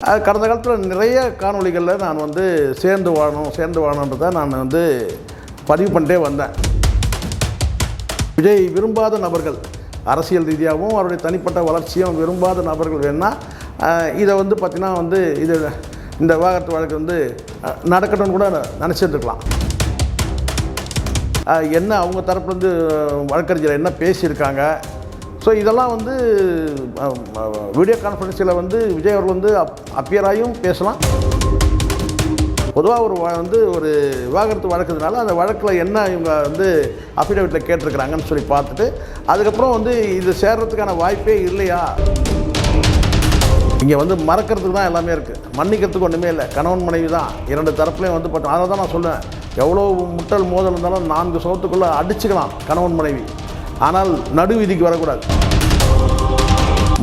கடந்த காலத்தில் நிறைய காணொளிகளில் நான் வந்து சேர்ந்து வாழணுன்றதை நான் வந்து பதிவு பண்ணிட்டே வந்தேன். விஜய் விரும்பாத நபர்கள், அரசியல் ரீதியாகவும் அவருடைய தனிப்பட்ட வளர்ச்சியும் விரும்பாத நபர்கள் வேணால் இதை வந்து பார்த்திங்கன்னா வந்து இது இந்த விவாகரத்து வழக்கு வந்து நடக்கட்டும்னு கூட நினச்சிட்டுருக்கலாம். என்ன அவங்க தரப்புலேருந்து வழக்கறிஞர் என்ன பேசியிருக்காங்க, ஸோ இதெல்லாம் வந்து வீடியோ கான்ஃபரன்ஸில் வந்து விஜய் அவர்கள் வந்து அப்பியராயும் பேசலாம். பொதுவாக ஒரு விவாகரத்து வழக்குனால அந்த வழக்கில் என்ன இவங்க வந்து அஃபிடவிட்டில் கேட்டிருக்கிறாங்கன்னு சொல்லி பார்த்துட்டு அதுக்கப்புறம் வந்து இது சேர்றதுக்கான வாய்ப்பே இல்லையா. இங்கே வந்து மறக்கிறதுக்கு தான் எல்லாமே இருக்குது, மன்னிக்கிறதுக்கு ஒன்றுமே இல்லை. கணவன் மனைவி தான், இரண்டு தரப்புலையும் வந்து பார்த்தோம். அதை தான் நான் சொல்லுவேன், எவ்வளோ முட்டல் மோதல் இருந்தாலும் 4 சவத்துக்குள்ளே அடிச்சுக்கலாம் கணவன் மனைவி, ஆனால் நடுவீதிக்கு வரக்கூடாது.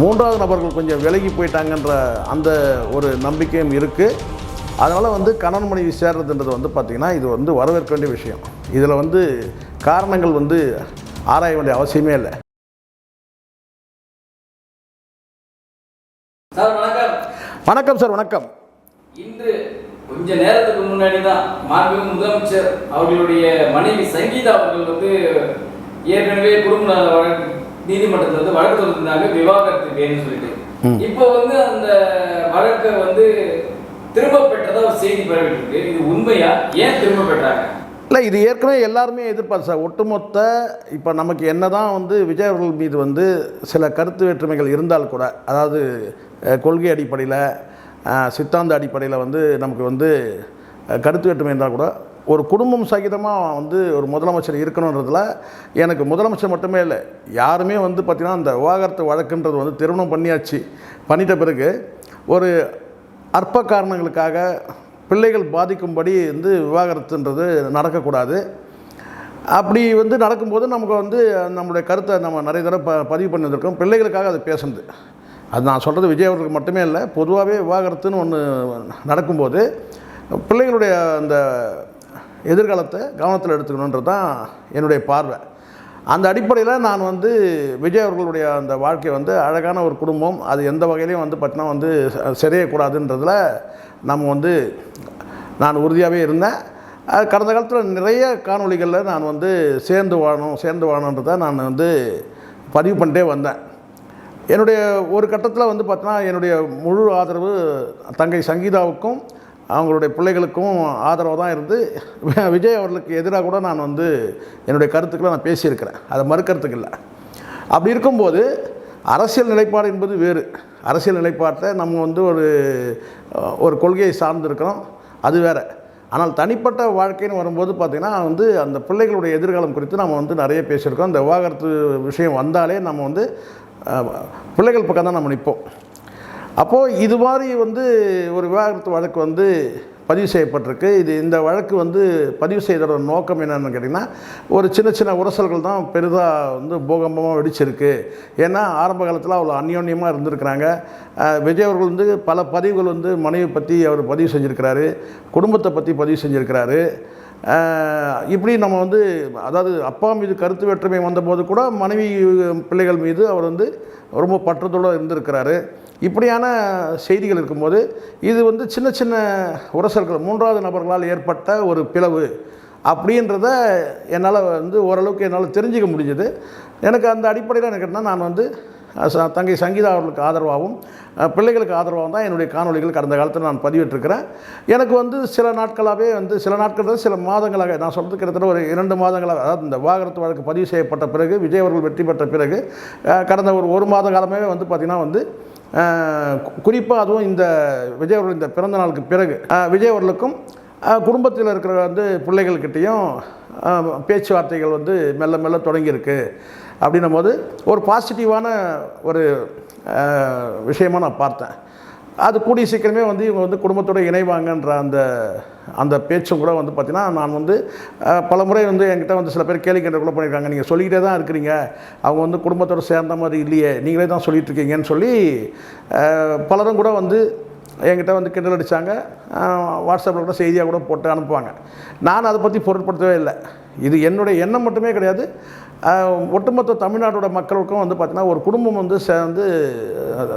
3வது நபர்கள் கொஞ்சம் விலகி போயிட்டாங்கன்ற அந்த ஒரு நம்பிக்கையும் இருக்குது. அதனால் வந்து கணவன் மனைவி சேர்றதுன்றது வந்து பார்த்திங்கன்னா இது வந்து வரவேற்க வேண்டிய விஷயம். இதில் வந்து காரணங்கள் வந்து ஆராய வேண்டிய அவசியமே இல்லை. சார் வணக்கம். வணக்கம் சார், வணக்கம். இன்று கொஞ்ச நேரத்துக்கு முன்னாடி தான் மாண்புமிகு முதலமைச்சர் அவர்களுடைய மனைவி சங்கீதா அவர்கள் வந்து ஏற்கனவே குடும்ப வழக்கு நீதிமன்றத்தில் வந்து வழக்கு தொடர்ந்தாங்க, விவாகரத்து வேணும்னு சொல்லிட்டு. இப்போ வந்து அந்த வழக்கை வந்து திரும்ப பெற்றதா ஒரு செய்தி பரவிட்டு இருக்கு. இது உண்மையா? ஏன் திரும்ப பெற்றாங்க? இல்லை, இது ஏற்கனவே எல்லாருமே எதிர்பார்த்து சார். ஒட்டுமொத்த இப்போ நமக்கு என்ன தான் வந்து விஜய் அவர்கள் மீது வந்து சில கருத்து வேற்றுமைகள் இருந்தால் கூட, அதாவது கொள்கை அடிப்படையில் சித்தாந்த அடிப்படையில் வந்து நமக்கு வந்து கருத்து வேற்றுமை இருந்தால் கூட ஒரு குடும்பம் சகிதமாக வந்து ஒரு முதலமைச்சர் இருக்கணுன்றதுல எனக்கு முதலமைச்சர் மட்டுமே இல்லை, யாருமே வந்து பார்த்திங்கன்னா அந்த விவாகரத்து வழக்குன்றது வந்து திருமணம் பண்ணிட்ட பிறகு ஒரு அற்ப காரணங்களுக்காக பிள்ளைகள் பாதிக்கும்படி வந்து விவாகரத்துன்றது நடக்கக்கூடாது. அப்படி வந்து நடக்கும்போது நமக்கு வந்து நம்மளுடைய கருத்தை நம்ம நிறைய தடவை பதிவு பண்ணி வந்திருக்கோம். பிள்ளைகளுக்காக அது பேசுனது, அது நான் சொல்கிறது விஜய் அவர்களுக்கு மட்டுமே இல்லை, பொதுவாகவே விவாகரத்துன்னு ஒன்று நடக்கும்போது பிள்ளைகளுடைய அந்த எதிர்காலத்தை கவனத்தில் எடுத்துக்கணுன்றது தான் என்னுடைய பார்வை. அந்த அடிப்படையில் நான் வந்து விஜய் அவர்களுடைய அந்த வாழ்க்கை வந்து அழகான ஒரு குடும்பம், அது எந்த வகையிலையும் வந்து பார்த்தீங்கன்னா வந்து சிறையக்கூடாதுன்றதில் நம்ம வந்து நான் உறுதியாகவே இருந்தேன். கடந்த காலத்தில் நிறைய காணொளிகளில் நான் வந்து சேர்ந்து வாழணுன்றதை நான் வந்து பதிவு பண்ணிட்டே வந்தேன். என்னுடைய ஒரு கட்டத்தில் வந்து பார்த்தீங்கன்னா என்னுடைய முழு ஆதரவு தங்கை சங்கீதாவுக்கும் அவங்களுடைய பிள்ளைகளுக்கும் ஆதரவு தான் இருந்து விஜய் அவர்களுக்கு எதிராக கூட நான் வந்து என்னுடைய கருத்துக்களை நான் பேசியிருக்கிறேன், அதை மறுக்கிறதுக்கு இல்லை. அப்படி இருக்கும்போது அரசியல் நிலைப்பாடு என்பது வேறு. அரசியல் நிலைப்பாட்டை நம்ம வந்து ஒரு கொள்கையை சார்ந்திருக்கிறோம், அது வேறு. ஆனால் தனிப்பட்ட வாழ்க்கைன்னு வரும்போது பார்த்திங்கன்னா வந்து அந்த பிள்ளைகளுடைய எதிர்காலம் குறித்து நம்ம வந்து நிறைய பேசியிருக்கோம். அந்த விவாகரத்து விஷயம் வந்தாலே நம்ம வந்து பிள்ளைகள் பக்கம் தான் நம்ம நிற்போம். அப்போது இது மாதிரி வந்து ஒரு விவாகரத்து வழக்கு வந்து பதிவு செய்யப்பட்டிருக்கு. இந்த வழக்கு வந்து பதிவு செய்தோட நோக்கம் என்னென்னு கேட்டிங்கன்னா, ஒரு சின்ன உரசல்கள் தான் பெரிதாக வந்து பூகம்பமாக வெடிச்சிருக்கு. ஏன்னா ஆரம்ப காலத்தில் அவ்வளோ அந்யோன்யமாக இருந்திருக்கிறாங்க. விஜய் அவர்கள் வந்து பல பதிவுகள் வந்து மனைவி பற்றி அவர் பதிவு செஞ்சுருக்கிறாரு, குடும்பத்தை பற்றி பதிவு செஞ்சுருக்கிறாரு. இப்படி நம்ம வந்து அதாவது அப்பா மீது கருத்து வேற்றுமை வந்தபோது கூட மனைவி பிள்ளைகள் மீது அவர் வந்து ரொம்ப பற்றுதலோடு இருந்திருக்கிறாரு. இப்படியான செய்திகள் இருக்கும்போது இது வந்து சின்ன உரசல்கள் 3வது நபர்களால் ஏற்பட்ட ஒரு பிளவு அப்படின்றத என்னால் வந்து ஓரளவுக்கு என்னால் தெரிஞ்சிக்க முடிஞ்சது. எனக்கு அந்த அடிப்படையில் எனக்கு நான் வந்து தங்கை சங்கீதா அவர்களுக்கு ஆதரவாகவும் பிள்ளைகளுக்கு ஆதரவாகவும் தான் என்னுடைய காணொளிகள் கடந்த காலத்தில் நான் பதிவிட்டிருக்கிறேன். எனக்கு வந்து சில நாட்கள் சில மாதங்களாக, நான் சொல்கிறது கிட்டத்தட்ட ஒரு 2 மாதங்களாக, அதாவது இந்த விவாகரத்து வழக்கு பதிவு செய்யப்பட்ட பிறகு விஜய் அவர்கள் வெற்றி பெற்ற பிறகு கடந்த ஒரு மாத காலமாகவே வந்து பார்த்திங்கன்னா வந்து குறிப்பாக அதுவும் இந்த விஜய் அவர்கள் இந்த பிறந்த நாளுக்கு பிறகு விஜய் அவர்களுக்கும் குடும்பத்தில் இருக்கிற வந்து பிள்ளைகள்கிட்டையும் பேச்சுவார்த்தைகள் வந்து மெல்ல தொடங்கியிருக்கு. அப்படின்னும் போது ஒரு பாசிட்டிவான ஒரு விஷயமாக நான் பார்த்தேன். அது கூடிய சீக்கிரமே வந்து இவங்க வந்து குடும்பத்தோடு இணைவாங்கன்ற அந்த பேச்சும் கூட வந்து பார்த்திங்கன்னா நான் வந்து பல முறை வந்து என்கிட்ட வந்து சில பேர் கேள்வி கேட்டு கூட பண்ணியிருக்காங்க, நீங்கள் சொல்லிக்கிட்டே தான் இருக்கிறீங்க, அவங்க வந்து குடும்பத்தோடு சேர்ந்த மாதிரி இல்லையே, நீங்களே தான் சொல்லிகிட்டு இருக்கீங்கன்னு சொல்லி பலரும் கூட வந்து என்கிட்ட வந்து கிண்டல் அடித்தாங்க. வாட்ஸ்அப்பில் கூட செய்தியாக கூட போட்டு அனுப்புவாங்க. நான் அதை பற்றி பொருட்படுத்தவே இல்லை. இது என்னுடைய எண்ணம் மட்டுமே கிடையாது. ஒட்டுமொத்த தமிழ்நாட்டோட மக்களுக்கும் வந்து பார்த்திங்கன்னா ஒரு குடும்பம் வந்து சேர்ந்து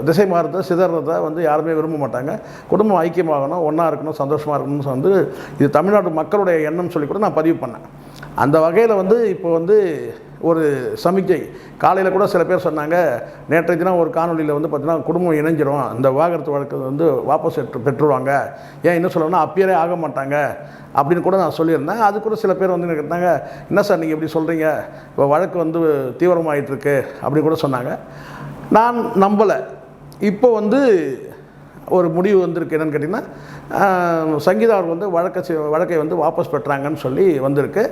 திசை மாறுறத சிதறதை வந்து யாருமே விரும்ப மாட்டாங்க. குடும்பம் ஐக்கியமாகணும், ஒன்றா இருக்கணும், சந்தோஷமாக இருக்கணும்னு வந்து இது தமிழ்நாட்டு மக்களுடைய எண்ணம் சொல்லி கூட நான் பதிவு பண்ணேன். அந்த வகையில் வந்து இப்போ வந்து ஒரு சமிக்கை காலையில் கூட சில பேர் சொன்னாங்க, நேற்றைய தினம் ஒரு காணொலியில் வந்து பார்த்திங்கன்னா குடும்பம் இணைஞ்சிரும், இந்த விவாகரத்து வழக்கு வந்து வாபஸ் பெற்றுருவாங்க, ஏன் இன்னும் சொல்லணும்னா அப்பியரே ஆக மாட்டாங்க அப்படின்னு கூட நான் சொல்லியிருந்தேன். அது கூட சில பேர் வந்து கேட்டாங்க, என்ன சார் நீங்கள் இப்படி சொல்கிறீங்க, இப்போ வழக்கு வந்து தீவிரமாகிட்டுருக்கு அப்படின்னு கூட சொன்னாங்க. நான் நம்பலை. இப்போ வந்து ஒரு முடிவு வந்திருக்கு. என்னென்னு கேட்டிங்கன்னா, சங்கீதா அவர்கள் வந்து வழக்கை வந்து வாபஸ் பெற்றாங்கன்னு சொல்லி வந்திருக்கு.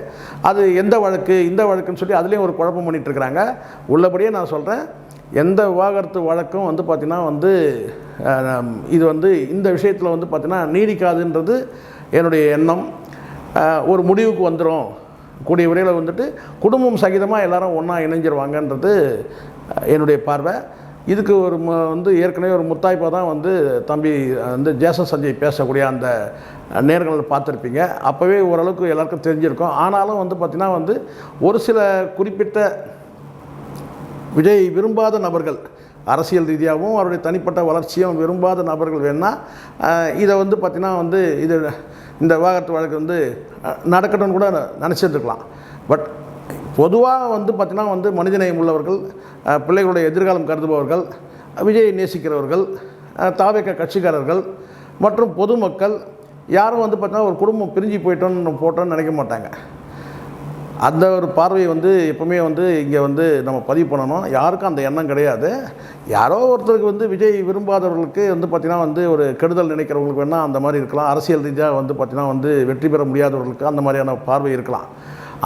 அது எந்த வழக்கு இந்த வழக்குன்னு சொல்லி அதுலேயும் ஒரு குழப்பம் பண்ணிகிட்ருக்குறாங்க. உள்ளபடியே நான் சொல்கிறேன், எந்த விவாகரத்து வழக்கும் வந்து பார்த்திங்கன்னா வந்து இது வந்து இந்த விஷயத்தில் வந்து பார்த்திங்கன்னா நீடிக்காதுன்றது என்னுடைய எண்ணம். ஒரு முடிவுக்கு வந்துடும், கூடிய விரைவில் வந்துட்டு குடும்பம் சகிதமாக எல்லாரும் ஒன்றா இணைஞ்சிருவாங்கன்றது என்னுடைய பார்வை. இதுக்கு ஒரு வந்து ஏற்கனவே ஒரு முத்தாய்ப்பாக தான் வந்து தம்பி வந்து ஜேசன் சஞ்சய் பேசக்கூடிய அந்த நேர்காணல் பார்த்துருப்பீங்க. அப்போவே ஓரளவுக்கு எல்லாருக்கும் தெரிஞ்சிருக்கும். ஆனாலும் வந்து பார்த்திங்கன்னா வந்து ஒரு சில குறிப்பிட்ட விஜய் விரும்பாத நபர்கள், அரசியல் ரீதியாகவும் அவருடைய தனிப்பட்ட வளர்ச்சியும் விரும்பாத நபர்கள் வேணால் இதை வந்து பார்த்திங்கன்னா வந்து இந்த விவாகரத்து வழக்கு வந்து நடக்கணும்னு கூட நினச்சிருந்துருக்கலாம். பட் பொதுவாக வந்து பார்த்திங்கன்னா வந்து மனிதநேயம் உள்ளவர்கள், பிள்ளைகளுடைய எதிர்காலம் கருதுபவர்கள், விஜயை நேசிக்கிறவர்கள், தாவேக கட்சிக்காரர்கள் மற்றும் பொதுமக்கள் யாரும் வந்து பார்த்திங்கன்னா ஒரு குடும்பம் பிரிஞ்சு போட்டோன்னு நினைக்க மாட்டாங்க. அந்த ஒரு பார்வையை வந்து எப்பவுமே வந்து இங்கே வந்து நம்ம பதிவு பண்ணணும். யாருக்கும் அந்த எண்ணம் கிடையாது. யாரோ ஒருத்தருக்கு வந்து விஜய் விரும்பாதவர்களுக்கு வந்து பார்த்திங்கன்னா வந்து ஒரு கெடுதல் நினைக்கிறவங்களுக்கு வேணால் அந்த மாதிரி இருக்கலாம். அரசியல் ரீதியாக வந்து பார்த்திங்கன்னா வந்து வெற்றி பெற முடியாதவர்களுக்கு அந்த மாதிரியான பார்வை இருக்கலாம்.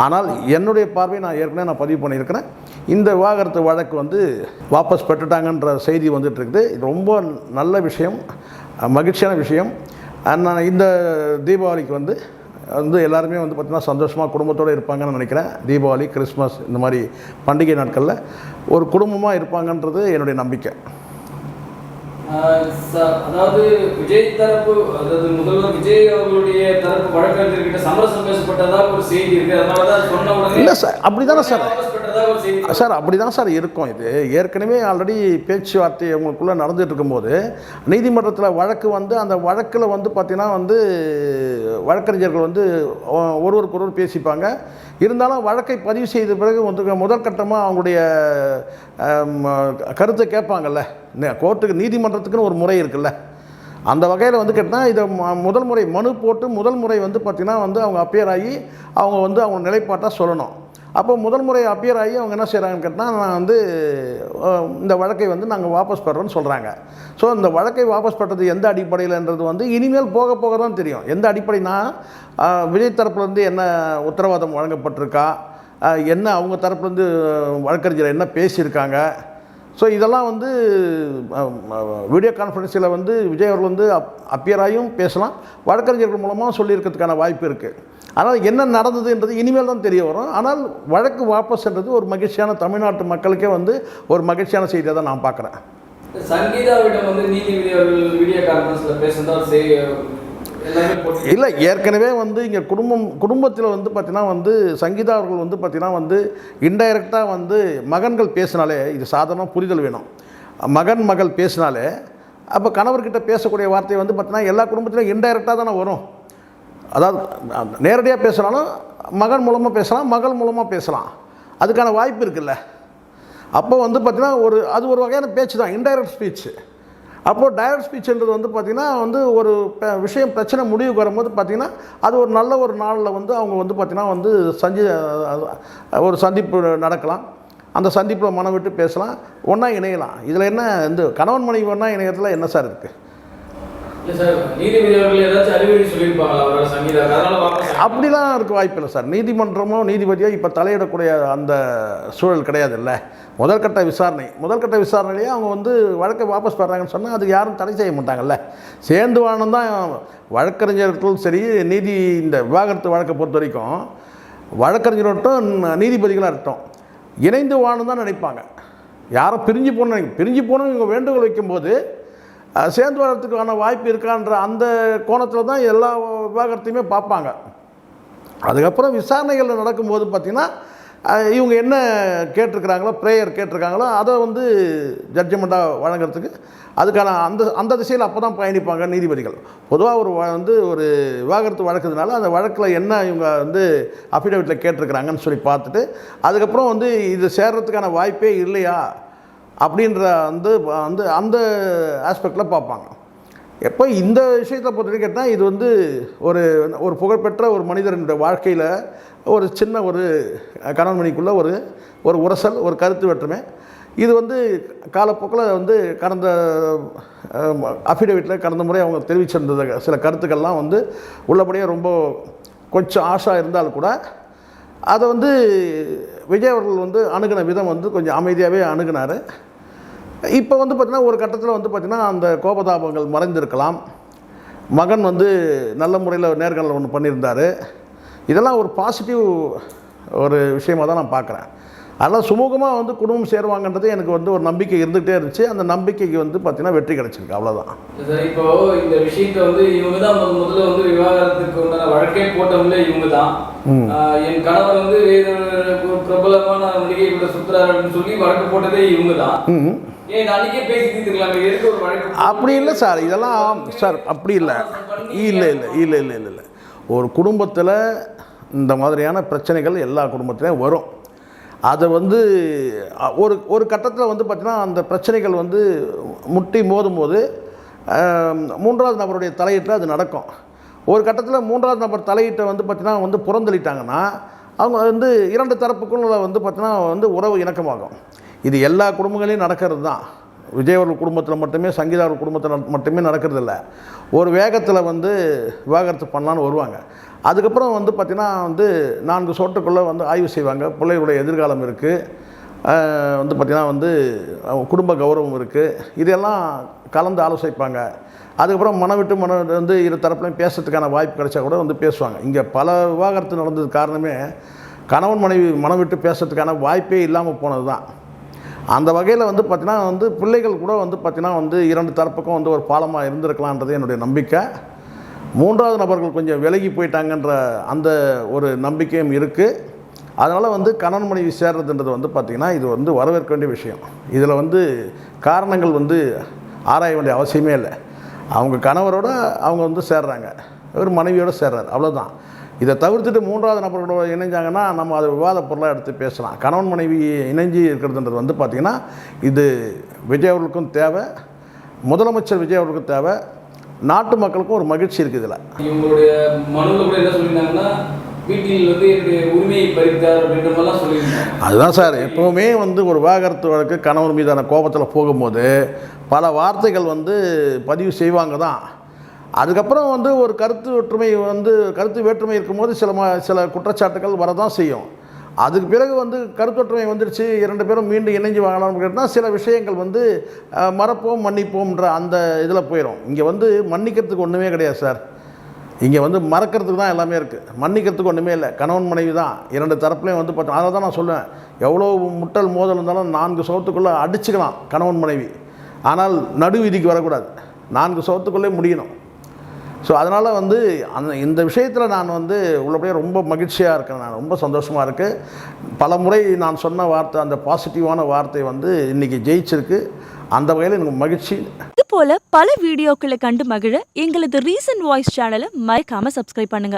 ஆனால் என்னுடைய பார்வையை நான் ஏற்கனவே பதிவு பண்ணியிருக்கிறேன். இந்த விவாகரத்து வழக்கு வந்து வாபஸ் பெற்றுட்டாங்கன்ற செய்தி வந்துட்டுருக்குது. இது ரொம்ப நல்ல விஷயம், மகிழ்ச்சியான விஷயம். நான் இந்த தீபாவளிக்கு வந்து எல்லாருமே வந்து பார்த்திங்கன்னா சந்தோஷமாக குடும்பத்தோடு இருப்பாங்கன்னு நினைக்கிறேன். தீபாவளி, கிறிஸ்மஸ் இந்த மாதிரி பண்டிகை நாட்களில் ஒரு குடும்பமாக இருப்பாங்கன்றது என்னுடைய நம்பிக்கை. அதாவது விஜய் தரப்பு, அதாவது முதல்வர் விஜய் அவர்களுடைய தரப்பு வழக்கறிஞர்கிட்ட சமரசம் பேசப்பட்டதா ஒரு செய்தி இருக்கு. அதனால தான் சொன்ன உடனே இல்லை சார், அப்படி தானே சார் அப்படி தான் சார் இருக்கும். இது ஏற்கனவே ஆல்ரெடி பேச்சுவார்த்தை அவங்களுக்குள்ளே நடந்துகிட்டு இருக்கும்போது நீதிமன்றத்தில் வழக்கு வந்து அந்த வழக்கில் வந்து பார்த்திங்கன்னா வந்து வழக்கறிஞர்கள் வந்து ஒருவருக்கொருவர் பேசிப்பாங்க. இருந்தாலும் வழக்கை பதிவு செய்த பிறகு வந்து முதற்கட்டமாக அவங்களுடைய கருத்தை கேட்பாங்கல்ல, கோர்ட்டுக்கு நீதிமன்றத்துக்குன்னு ஒரு முறை இருக்குல்ல. அந்த வகையில் வந்து கேட்டால் இதை முதல் முறை மனு போட்டு முதல் முறை வந்து பார்த்திங்கன்னா வந்து அவங்க அப்பியர் ஆகி அவங்க வந்து அவங்க நிலைப்பாட்டாக சொல்லணும். அப்போ முதல் முறை அப்பியர் ஆகி அவங்க என்ன செய்கிறாங்கன்னு கேட்டால், நான் வந்து இந்த வழக்கை வந்து நாங்கள் வாபஸ் பெறோன்னு சொல்கிறாங்க. ஸோ இந்த வழக்கை வாபஸ் பெற்றது எந்த அடிப்படையில்ன்றது வந்து இனிமேல் போக போக தான் தெரியும். எந்த அடிப்படைனா விஜய் தரப்புலேருந்து என்ன உத்தரவாதம் வழங்கப்பட்டிருக்கா, என்ன அவங்க தரப்புலேருந்து வழக்கறிஞர் என்ன பேசியிருக்காங்க. ஸோ இதெல்லாம் வந்து வீடியோ கான்ஃபரன்ஸில் வந்து விஜய் அவர்கள் வந்து அப்பியராயும் பேசலாம், வழக்கறிஞர்கள் மூலமாக சொல்லியிருக்கிறதுக்கான வாய்ப்பு இருக்குது. ஆனால் என்ன நடந்ததுன்றது இனிமேல் தான் தெரிய வரும். ஆனால் வழக்கு வாபஸ்ன்றது ஒரு மகிழ்ச்சியான, தமிழ்நாட்டு மக்களுக்கே வந்து ஒரு மகிழ்ச்சியான செய்தியை தான் நான் பார்க்குறேன். சங்கீதாவிடம் வந்து நீதிபதி அவர்கள் வீடியோ கான்ஃபரன்ஸில் பேசுனதா இல்லை, ஏற்கனவே வந்து இங்கே குடும்பத்தில் வந்து பார்த்திங்கன்னா வந்து சங்கீதா அவர்கள் வந்து பார்த்திங்கன்னா வந்து இன்டைரக்டாக வந்து மகன்கள் பேசினாலே, இது சாதாரண புரிதல் வேணும், மகள் பேசினாலே அப்போ கணவர்கிட்ட பேசக்கூடிய வார்த்தை வந்து பார்த்திங்கன்னா எல்லா குடும்பத்திலும் இன்டைரக்டாக தானே வரும். அதாவது நேரடியாக பேசுனாலும் மகன் மூலமாக பேசலாம், மகள் மூலமாக பேசலாம், அதுக்கான வாய்ப்பு இருக்குல்ல. அப்போ வந்து பார்த்திங்கன்னா அது ஒரு வகையான பேச்சு தான், இன்டைரக்ட் ஸ்பீச்சு. அப்போது டைரக்ட் ஸ்பீச்சுன்றது வந்து பார்த்திங்கன்னா வந்து ஒரு விஷயம் பிரச்சனை முடிவுக்கு வரும்போது பார்த்திங்கன்னா அது ஒரு நல்ல ஒரு நாளில் வந்து அவங்க வந்து பார்த்திங்கன்னா வந்து ஒரு சந்திப்பு நடக்கலாம். அந்த சந்திப்பில் மனம் விட்டு பேசலாம், ஒன்றா இணையலாம். இதில் என்ன இந்த கணவன் மனைவி ஒன்றா இணையத்தில் என்ன சார் இருக்குது? அப்படிலாம் இருக்க வாய்ப்பு இல்லை சார். நீதிமன்றமோ நீதிபதியோ இப்போ தலையிடக்கூடிய அந்த சூழல் கிடையாது. இல்லை, முதற்கட்ட விசாரணையிலேயே அவங்க வந்து வழக்கை வாபஸ் பெறாங்கன்னு சொன்னால் அதுக்கு யாரும் தடை செய்ய மாட்டாங்கல்ல. சேர்ந்து வாழணும் தான் வழக்கறிஞர்களும் சரி, இந்த விவாகரத்து வழக்கை பொறுத்த வரைக்கும் வழக்கறிஞர்கிட்டும் நீதிபதிகளாக இருக்கட்டும் இணைந்து வாழணும் தான் நினைப்பாங்க. யாரும் பிரிஞ்சு போகணும் இவங்க வேண்டுகோள் வைக்கும்போது சேர்ந்து வர்றதுக்கான வாய்ப்பு இருக்கான்ற அந்த கோணத்தில் தான் எல்லா விவாகரத்தையுமே பார்ப்பாங்க. அதுக்கப்புறம் விசாரணைகள் நடக்கும்போது பார்த்திங்கன்னா இவங்க என்ன கேட்டிருக்கிறாங்களோ, ப்ரேயர் கேட்டிருக்காங்களோ அதை வந்து ஜட்ஜ்மெண்ட்டாக வழங்குறதுக்கு அதுக்கான அந்த திசையில் அப்போ தான் பயணிப்பாங்க நீதிபதிகள். பொதுவாக ஒரு விவாகரத்து வழக்குதுனால அந்த வழக்கில் என்ன இவங்க வந்து அஃபிடவிட்டில் கேட்டிருக்கிறாங்கன்னு சொல்லி பார்த்துட்டு அதுக்கப்புறம் வந்து இது சேர்றதுக்கான வாய்ப்பே இல்லையா அப்படின்ற அந்த ஆஸ்பெக்டில் பார்ப்பாங்க. எப்போ இந்த விஷயத்தை பொறுத்த கேட்டால் இது வந்து ஒரு புகழ்பெற்ற ஒரு மனிதனுடைய வாழ்க்கையில் ஒரு சின்ன ஒரு கணவன் மணிக்குள்ள ஒரு உரசல், ஒரு கருத்து வேற்றுமை. இது வந்து காலப்போக்கில் வந்து கடந்த அஃபிடவிட்டில் கடந்த முறை அவங்க தெரிவிச்சிருந்த சில கருத்துக்கள்லாம் வந்து உள்ளபடியே ரொம்ப கொஞ்சம் ஆஷா இருந்தாலும் கூட அதை வந்து விஜய் அவர்கள் வந்து அணுகின விதம் வந்து கொஞ்சம் அமைதியாகவே அணுகினார். இப்போ வந்து பார்த்திங்கன்னா ஒரு கட்டத்தில் வந்து பார்த்திங்கன்னா அந்த கோபதாபங்கள் மறைந்திருக்கலாம். மகன் வந்து நல்ல முறையில் நேர்காணல் ஒன்று பண்ணியிருந்தார். இதெல்லாம் ஒரு பாசிட்டிவ் ஒரு விஷயமாக தான் நான் பார்க்குறேன். அதனால் சுமூகமாக வந்து குடும்பம் சேருவாங்கன்றது எனக்கு வந்து ஒரு நம்பிக்கை இருந்துகிட்டே இருந்துச்சு. அந்த நம்பிக்கைக்கு வந்து பார்த்திங்கன்னா வெற்றி கிடச்சிருக்கு, அவ்வளோதான். சார், இப்போ இந்த விஷயத்தை வந்து இவங்க தான் முதல்ல வந்து விவாகரத்துக்கு உண்டான வழக்கே போட்டவங்களே இவங்க தான். என் கணவர் வந்து பிரபலமான நடிகை கூட சுற்றுறாரு அப்படின்னு சொல்லி வழக்கு போட்டதே இவங்க தான். அப்படி இல்லை சார், இதெல்லாம் சார் அப்படி இல்லை. இல்லை. ஒரு குடும்பத்தில் இந்த மாதிரியான பிரச்சனைகள் எல்லா குடும்பத்திலையும் வரும். அதை வந்து ஒரு கட்டத்தில் வந்து பார்த்திங்கன்னா அந்த பிரச்சனைகள் வந்து முட்டி மோதும் போது மூன்றாவது நபருடைய தலையீட்டில் அது நடக்கும். ஒரு கட்டத்தில் மூன்றாவது நபர் தலையீட்டை வந்து பார்த்திங்கன்னா வந்து புறந்தளிட்டாங்கன்னா அவங்க வந்து இரண்டு தரப்புக்குள்ள வந்து பார்த்திங்கன்னா வந்து உறவு இணக்கமாகும். இது எல்லா குடும்பங்களையும் நடக்கிறது தான். விஜய் அவர்கள் குடும்பத்தில் மட்டுமே, சங்கீதா அவர்கள் குடும்பத்தில் மட்டுமே நடக்கிறது இல்லை. ஒரு வேகத்தில் வந்து விவாகரத்து பண்ணலான்னு வருவாங்க. அதுக்கப்புறம் வந்து பார்த்திங்கன்னா வந்து 4 சோட்டுக்குள்ளே வந்து ஆய்வு செய்வாங்க. பிள்ளைகளுடைய எதிர்காலம் இருக்குது, வந்து பார்த்திங்கன்னா வந்து குடும்ப கௌரவம் இருக்குது, இதெல்லாம் கலந்து ஆலோசிப்பாங்க. அதுக்கப்புறம் மனம் வந்து இரு தரப்புலையும் பேசுறதுக்கான வாய்ப்பு கிடைச்சா கூட வந்து பேசுவாங்க. இங்கே பல விவாகரத்து நடந்தது காரணமே கணவன் மனைவி மனம் விட்டு பேசுறதுக்கான வாய்ப்பே இல்லாமல் போனது தான். அந்த வகையில் வந்து பார்த்திங்கன்னா வந்து பிள்ளைகள் கூட வந்து பார்த்திங்கன்னா வந்து இரண்டு தரப்புக்கும் வந்து ஒரு பாலமாக இருந்திருக்கலான்றது என்னுடைய நம்பிக்கை. மூன்றாவது நபர்கள் கொஞ்சம் விலகி போயிட்டாங்கன்ற அந்த ஒரு நம்பிக்கையும் இருக்குது. அதனால் வந்து கணவன் மனைவி சேர்றதுன்றது வந்து பார்த்திங்கன்னா இது வந்து வரவேற்க வேண்டிய விஷயம். இதில் வந்து காரணங்கள் வந்து ஆராய வேண்டிய அவசியமே இல்லை. அவங்க கணவரோட அவங்க வந்து சேர்றாங்க, ஒரு மனைவியோடு சேர்றார், அவ்வளோதான். இதை தவிர்த்துட்டு மூன்றாவது நபர்களோட இணைஞ்சாங்கன்னா நம்ம அதை விவாத பொருளாக எடுத்து பேசலாம். கணவன் மனைவி இணைஞ்சி இருக்கிறதுன்றது வந்து பார்த்திங்கன்னா இது விஜய் அவர்களுக்கும் தேவை, முதலமைச்சர் விஜய் அவர்களுக்கும் தேவை, நாட்டு மக்களுக்கும் ஒரு மகிழ்ச்சி இருக்குது. இதில் இவங்களுடைய மனுவில் கூட என்ன சொல்லியிருந்தாங்கன்னா வீட்டில் வந்து என்னுடைய உரிமையை பறித்தார் அப்படின்ற மாதிரிலாம் சொல்லியிருந்தாங்க. அதுதான் சார், எப்போவுமே வந்து ஒரு விவாகரத்து வழக்கு கணவன் மீதான கோபத்தில் போகும்போது பல வார்த்தைகள் வந்து பதிவு செய்வாங்க தான். அதுக்கப்புறம் வந்து ஒரு கருத்து வேற்றுமை இருக்கும்போது சில குற்றச்சாட்டுகள் வரதான் செய்யும். அதுக்கு பிறகு வந்து கருத்தொற்றுமை வந்துடுச்சு, 2 பேரும் மீண்டும் இணைஞ்சு வாங்கலாம்னு கேட்டால் சில விஷயங்கள் வந்து மறப்போம் மன்னிப்போம்ன்ற அந்த இதில் போயிடும். இங்கே வந்து மன்னிக்கிறதுக்கு ஒன்றுமே கிடையாது சார். இங்கே வந்து மறக்கிறதுக்கு தான் எல்லாமே இருக்குது, மன்னிக்கிறதுக்கு ஒன்றுமே இல்லை. கணவன் மனைவி தான் 2 தரப்புலையும் வந்து பார்த்தோம். அதை தான் நான் சொல்லுவேன், எவ்வளோ முட்டல் மோதல் இருந்தாலும் 4 சவத்துக்குள்ளே அடிச்சுக்கலாம் கணவன் மனைவி. ஆனால் நடுவீதிக்கு வரக்கூடாது, 4 சவத்துக்குள்ளே முடியணும். ஸோ அதனால் வந்து இந்த விஷயத்தில் நான் வந்து உள்ளபடியே ரொம்ப மகிழ்ச்சியாக இருக்கேன், நான் ரொம்ப சந்தோஷமாக இருக்குது. பல முறை நான் சொன்ன வார்த்தை, அந்த பாசிட்டிவான வார்த்தை வந்து இன்றைக்கி ஜெயிச்சிருக்கு. அந்த வகையில் எனக்கு மகிழ்ச்சி. இது போல பல வீடியோக்களை கண்டு மகிழ எங்களது ரீசன்ட் வாய்ஸ் சேனலை மறக்காமல் சப்ஸ்கிரைப் பண்ணுங்கள்.